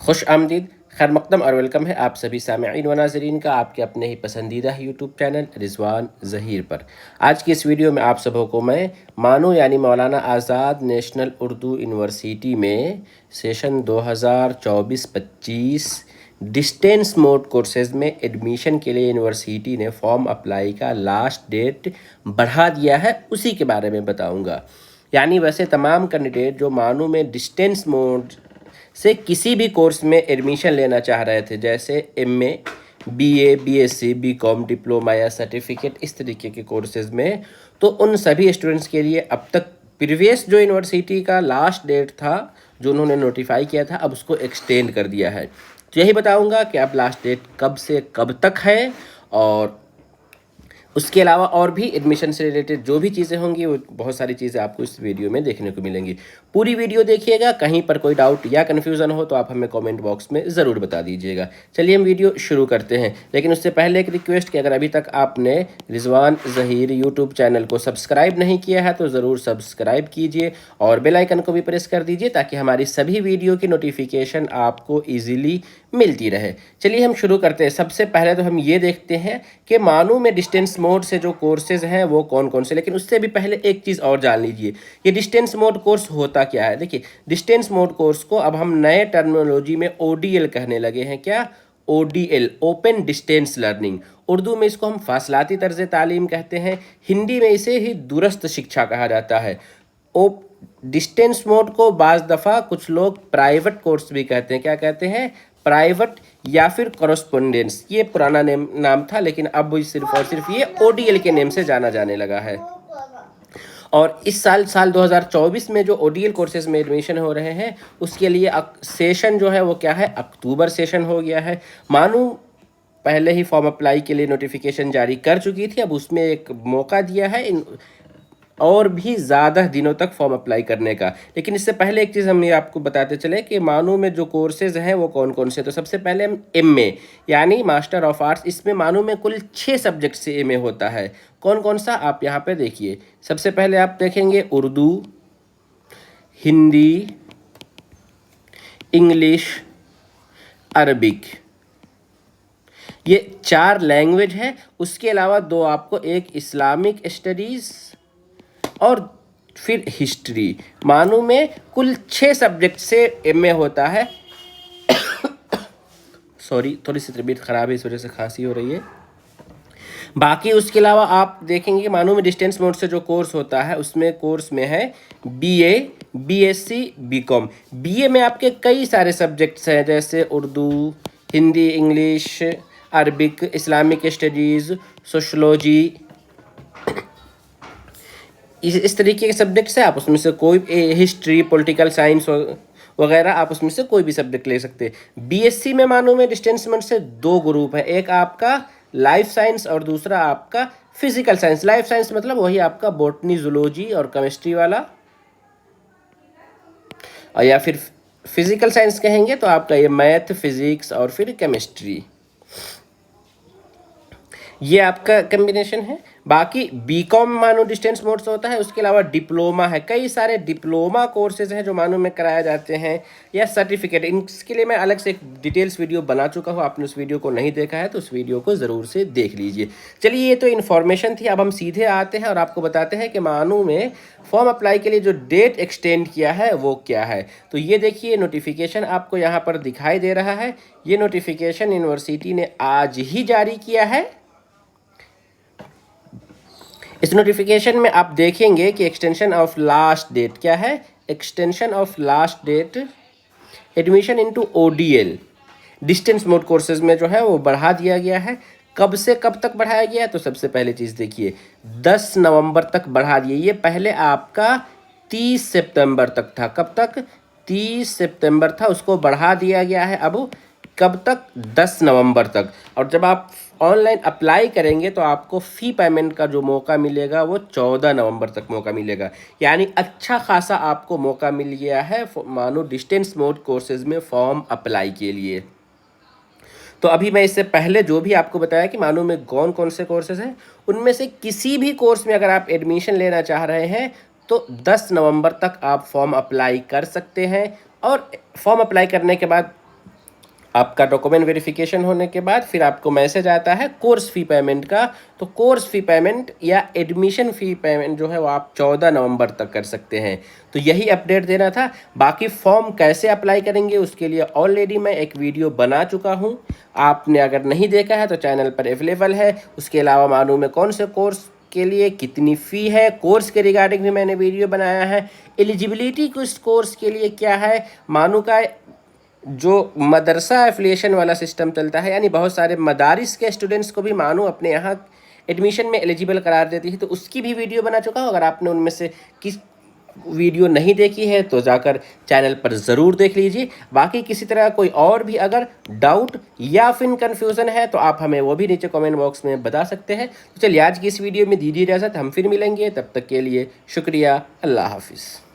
खुश आमदीद, खैर मकदम और वेलकम है आप सभी सामईन व नाज़रीन का आपके अपने ही पसंदीदा यूट्यूब चैनल रिजवान ज़हीर पर। आज की इस वीडियो में आप सबों को मैं मानो यानी मौलाना आज़ाद नेशनल उर्दू यूनिवर्सिटी में सेशन 2024-25 डिस्टेंस मोड कोर्सेज़ में एडमिशन के लिए यूनिवर्सिटी ने फॉर्म अप्लाई का लास्ट डेट बढ़ा दिया है, उसी के बारे में बताऊँगा। यानी वैसे तमाम कैंडिडेट जो मानो में डिस्टेंस मोड से किसी भी कोर्स में एडमिशन लेना चाह रहे थे, जैसे MA, BA, BSc, BCom, diploma या सर्टिफिकेट, इस तरीके के कोर्सेज़ में, तो उन सभी स्टूडेंट्स के लिए अब तक प्रीवियस जो यूनिवर्सिटी का लास्ट डेट था जो उन्होंने नोटिफाई किया था, अब उसको एक्सटेंड कर दिया है। तो यही बताऊंगा कि अब लास्ट डेट कब से कब तक है, और उसके अलावा और भी एडमिशन से रिलेटेड जो भी चीज़ें होंगी वो बहुत सारी चीज़ें आपको इस वीडियो में देखने को मिलेंगी। पूरी वीडियो देखिएगा, कहीं पर कोई डाउट या कन्फ्यूज़न हो तो आप हमें कमेंट बॉक्स में ज़रूर बता दीजिएगा। चलिए हम वीडियो शुरू करते हैं, लेकिन उससे पहले एक रिक्वेस्ट कि अगर अभी तक आपने रिजवान ज़हीर यूट्यूब चैनल को सब्सक्राइब नहीं किया है तो ज़रूर सब्सक्राइब कीजिए और बेल आइकन को भी प्रेस कर दीजिए ताकि हमारी सभी वीडियो की नोटिफिकेशन आपको ईजिली मिलती रहे। चलिए हम शुरू करते हैं। सबसे पहले तो हम ये देखते हैं कि मानो में डिस्टेंस मोड से जो कोर्सेज़ हैं वो कौन कौन से, लेकिन उससे भी पहले एक चीज़ और जान लीजिए, ये डिस्टेंस मोड कोर्स होता क्या है। देखिए, डिस्टेंस मोड कोर्स को अब हम नए टर्मिनोलॉजी में ओडीएल कहने लगे हैं। क्या? ODL, open distance learning. Urdu में इसको हम फासलाती तर्ज तालीम कहते हैं, हिंदी में इसे ही दूरस्थ शिक्षा कहा जाता है। डिस्टेंस मोड को बाज़ दफ़ा कुछ लोग प्राइवेट कोर्स भी कहते हैं। क्या कहते हैं? प्राइवेट या फिर कॉरेस्पोंडेंस। ये पुराना नाम था, लेकिन अब सिर्फ और सिर्फ ये ओडीएल के नेम से जाना जाने लगा है। और इस साल 2024 में जो ओडीएल कोर्सेज में एडमिशन हो रहे हैं उसके लिए सेशन जो है वो क्या है, अक्टूबर सेशन हो गया है। मानो पहले ही फॉर्म अप्लाई के लिए नोटिफिकेशन जारी कर चुकी थी, अब उसमें एक मौका दिया है और भी ज़्यादा दिनों तक फॉर्म अप्लाई करने का। लेकिन इससे पहले एक चीज़ हम ये आपको बताते चले कि मानो में जो कोर्सेज हैं वो कौन कौन से। तो सबसे पहले हम एमए यानी मास्टर ऑफ आर्ट्स, इसमें मानो में कुल 6 सब्जेक्ट से एमए होता है। कौन कौन सा आप यहाँ पे देखिए। सबसे पहले आप देखेंगे उर्दू, हिंदी, इंग्लिश, अरबिक, ये 4 लैंग्वेज है। उसके अलावा 2 आपको, एक इस्लामिक स्टडीज़ और फिर हिस्ट्री। मानो में कुल 6 सब्जेक्ट से एमए होता है। सॉरी, थोड़ी सी तबीयत ख़राब है, इस वजह से खांसी हो रही है। बाकी उसके अलावा आप देखेंगे कि मानो में डिस्टेंस मोड से जो कोर्स होता है उसमें कोर्स में है बीए, बीएससी, बीकॉम। बीए में आपके कई सारे सब्जेक्ट्स हैं, जैसे Urdu, Hindi, English, Arabic, Islamic studies, sociology, इस तरीके के सब्जेक्ट्स है। आप उसमें से कोई, हिस्ट्री, पॉलिटिकल साइंस वगैरह, आप उसमें से कोई भी सब्जेक्ट ले सकते हैं। बीएससी में मानो में डिस्टेंस मोड से 2 ग्रुप है, एक आपका लाइफ साइंस और दूसरा आपका फिजिकल साइंस। लाइफ साइंस मतलब वही आपका बॉटनी, जूलॉजी और केमिस्ट्री वाला, और या फिर फिजिकल साइंस कहेंगे तो आपका ये मैथ, फिजिक्स और फिर केमिस्ट्री, ये आपका कॉम्बिनेशन है। बाकी बीकॉम मानो डिस्टेंस मोड से होता है। उसके अलावा डिप्लोमा है, कई सारे डिप्लोमा कोर्सेज हैं जो मानो में कराए जाते हैं, या सर्टिफिकेट। इनके लिए मैं अलग से एक डिटेल्स वीडियो बना चुका हूँ, आपने उस वीडियो को नहीं देखा है तो उस वीडियो को ज़रूर से देख लीजिए। चलिए, ये तो इन्फॉर्मेशन थी। अब हम सीधे आते हैं और आपको बताते हैं कि मानो में फॉर्म अप्लाई के लिए जो डेट एक्सटेंड किया है वो क्या है। तो ये देखिए, नोटिफिकेशन आपको यहाँ पर दिखाई दे रहा है। ये नोटिफिकेशन यूनिवर्सिटी ने आज ही जारी किया है। इस नोटिफिकेशन में आप देखेंगे कि एक्सटेंशन ऑफ लास्ट डेट क्या है। Extension of last date admission into ODL distance mode courses में जो है वो बढ़ा दिया गया है। कब से कब तक बढ़ाया गया है? तो सबसे पहले चीज़ देखिए, 10 नवंबर तक बढ़ा दिए। ये पहले आपका 30 सितंबर तक था। कब तक? 30 सितंबर था, उसको बढ़ा दिया गया है अब कब तक? 10 नवंबर तक। और जब आप ऑनलाइन अप्लाई करेंगे तो आपको फ़ी पेमेंट का जो मौका मिलेगा वो 14 नवंबर तक मौका मिलेगा। यानी अच्छा खासा आपको मौका मिल गया है मानो डिस्टेंस मोड कोर्सेज में फॉर्म अप्लाई के लिए। तो अभी मैं इससे पहले जो भी आपको बताया कि मानो में कौन कौन से कोर्सेज हैं, उनमें से किसी भी कोर्स में अगर आप एडमिशन लेना चाह रहे हैं तो 10 नवंबर तक आप फॉर्म अप्लाई कर सकते हैं। और फॉर्म अप्लाई करने के बाद आपका डॉक्यूमेंट वेरिफिकेशन होने के बाद फिर आपको मैसेज आता है कोर्स फ़ी पेमेंट का। तो कोर्स फ़ी पेमेंट या एडमिशन फ़ी पेमेंट जो है वो आप 14 नवंबर तक कर सकते हैं। तो यही अपडेट देना था। बाकी फॉर्म कैसे अप्लाई करेंगे उसके लिए ऑलरेडी मैं एक वीडियो बना चुका हूँ, आपने अगर नहीं देखा है तो चैनल पर अवेलेबल है। उसके अलावा मालूम है कौन से कोर्स के लिए कितनी फ़ी है, कोर्स के रिगार्डिंग भी मैंने वीडियो बनाया है। एलिजिबिलिटी किस कोर्स के लिए क्या है, मानू का जो मदरसा एफिलिएशन वाला सिस्टम चलता है, यानी बहुत सारे मदारिस के स्टूडेंट्स को भी मानो अपने यहाँ एडमिशन में एलिजिबल करार देती है, तो उसकी भी वीडियो बना चुका हूँ। अगर आपने उनमें से किस वीडियो नहीं देखी है तो जाकर चैनल पर ज़रूर देख लीजिए। बाकी किसी तरह कोई और भी अगर डाउट या फिर कन्फ्यूज़न है तो आप हमें वो भी नीचे कमेंट बॉक्स में बता सकते हैं। तो चलिए आज की इस वीडियो में दीजिए इजाज़त, हम फिर मिलेंगे, तब तक के लिए शुक्रिया, अल्लाह हाफिज़।